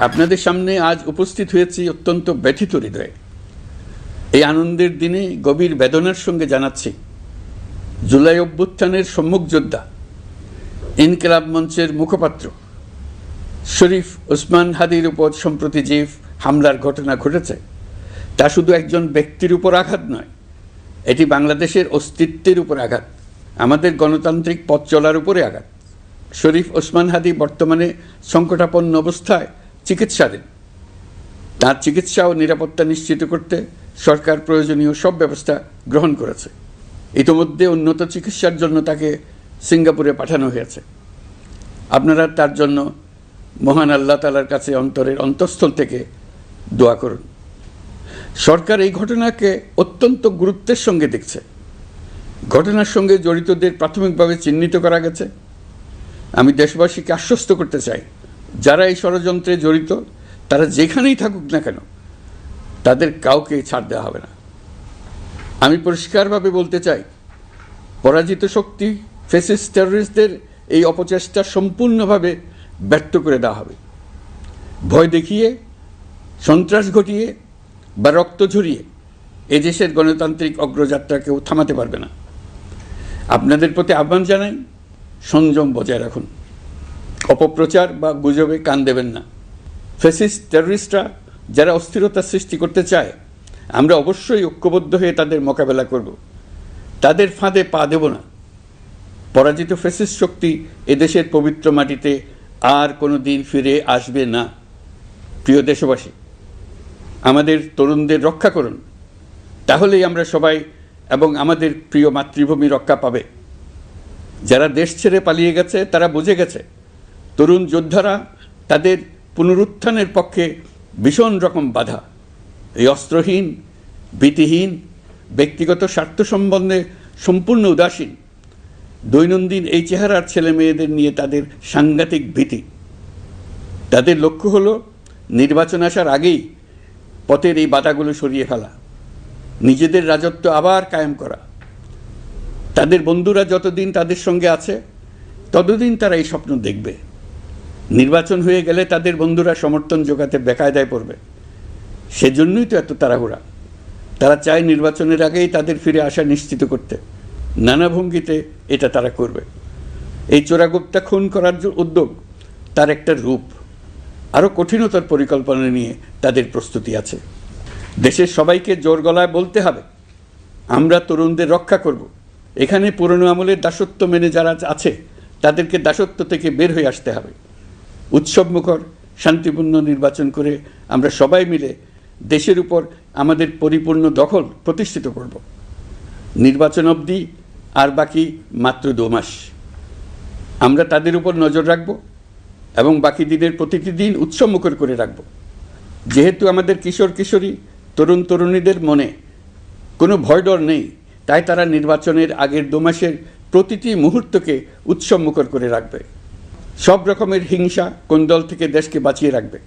আপনাদের সামনে আজ উপস্থিত হয়েছি অত্যন্ত ব্যথিত হৃদয়ে। এই আনন্দের দিনে গভীর বেদনার সঙ্গে জানাচ্ছি, জুলাই অভ্যুত্থানের সম্মুখ যোদ্ধা, ইনকিলাব মঞ্চের মুখপাত্র শরীফ ওসমান হাদির উপর সম্প্রতি যে হামলার ঘটনা ঘটেছে, তা শুধু একজন ব্যক্তির উপর আঘাত নয়, এটি বাংলাদেশের অস্তিত্বের উপর আঘাত, আমাদের গণতান্ত্রিক পথ চলার উপরে আঘাত। শরীফ ওসমান হাদি বর্তমানে সংকটাপন্ন অবস্থায় চিকিৎসাধীন। তার চিকিৎসা ও নিরাপত্তা নিশ্চিত করতে সরকার প্রয়োজনীয় সব ব্যবস্থা গ্রহণ করেছে। ইতিমধ্যে উন্নত চিকিৎসার জন্য তাকে সিঙ্গাপুরে পাঠানো হয়েছে। আপনারা তার জন্য মহান আল্লাহ তাআলার কাছে অন্তরের অন্তঃস্থল থেকে দোয়া করুন। সরকার এই ঘটনাকে অত্যন্ত গুরুত্বের সঙ্গে দেখছে। ঘটনার সঙ্গে জড়িতদের প্রাথমিকভাবে চিহ্নিত করা গেছে। আমি দেশবাসীকে আশ্বস্ত করতে চাই, যারা এই ষড়যন্ত্রে জড়িত তারা যেখানেই থাকুক না কেন, তাদের কাউকে ছাড় দেওয়া হবে না। আমি পরিষ্কারভাবে বলতে চাই, পরাজিত শক্তি ফ্যাসিস্ট টেররিস্টদের এই অপচেষ্টা সম্পূর্ণভাবে ব্যর্থ করে দেওয়া হবে। ভয় দেখিয়ে, সন্ত্রাস ঘটিয়ে বা রক্ত ঝরিয়ে এদেশের গণতান্ত্রিক অগ্রযাত্রা কেউ থামাতে পারবে না। আপনাদের প্রতি আহ্বান জানাই, সংযম বজায় রাখুন, অপপ্রচার বা গুজবে কান দেবেন না। ফ্যাসিস্ট টেররিস্টরা যারা অস্থিরতা সৃষ্টি করতে চায়, আমরা অবশ্যই ঐক্যবদ্ধ হয়ে তাদের মোকাবেলা করব। তাদের ফাঁদে পা দেব না। পরাজিত ফ্যাসিস্ট শক্তি এদেশের পবিত্র মাটিতে আর কোনো দিন ফিরে আসবে না। প্রিয় দেশবাসী, আমাদের তরুণদের রক্ষা করুন, তাহলেই আমরা সবাই এবং আমাদের প্রিয় মাতৃভূমি রক্ষা পাবে। যারা দেশ ছেড়ে পালিয়ে গেছে তারা বুঝে গেছে, তরুণ যোদ্ধারা তাদের পুনরুত্থানের পক্ষে ভীষণ রকম বাধা। এই অস্ত্রহীন, ভীতিহীন, ব্যক্তিগত স্বার্থ সম্বন্ধে সম্পূর্ণ উদাসীন দৈনন্দিন এই চেহারার ছেলে মেয়েদের নিয়ে তাদের সাংঘাতিক ভীতি। তাদের লক্ষ্য হলো নির্বাচন আসার আগেই পথের এই বাধাগুলো সরিয়ে ফেলা, নিজেদের রাজত্ব আবার কায়েম করা। তাদের বন্ধুরা যতদিন তাদের সঙ্গে আছে ততদিন তারা এই স্বপ্ন দেখবে। নির্বাচন হয়ে গেলে তাদের বন্ধুরা সমর্থন জোগাতে বেকায়দায় পড়বে। সেজন্যই তো এত তাড়াহুড়া। তারা চায় নির্বাচনের আগেই তাদের ফিরে আসা নিশ্চিত করতে। নানা ভঙ্গিতে এটা তারা করবে। এই চোরাগুপ্তা খুন করার যে উদ্যোগ, তার একটা রূপ। আরও কঠিনতর পরিকল্পনা নিয়ে তাদের প্রস্তুতি আছে। দেশের সবাইকে জোর গলায় বলতে হবে, আমরা তরুণদের রক্ষা করব। এখানে পুরনো আমলের দাসত্ব মেনে যারা আছে তাদেরকে দাসত্ব থেকে বের হয়ে আসতে হবে। উৎসবমুখর শান্তিপূর্ণ নির্বাচন করে আমরা সবাই মিলে দেশের উপর আমাদের পরিপূর্ণ দখল প্রতিষ্ঠিত করব। নির্বাচন অবধি আর বাকি মাত্র 2 মাস। আমরা তাদের উপর নজর রাখব এবং বাকি দিনের প্রতিটি দিন উৎসবমুখর করে রাখব। যেহেতু আমাদের কিশোর কিশোরী, তরুণ তরুণীদের মনে কোনো ভয় ডর নেই, তাই তারা নির্বাচনের আগের 2 মাসের প্রতিটি মুহূর্তকে উৎসবমুখর করে রাখবে। সব রকমের হিংসা, কোন্দল থেকে দেশকে বাঁচিয়ে রাখবে।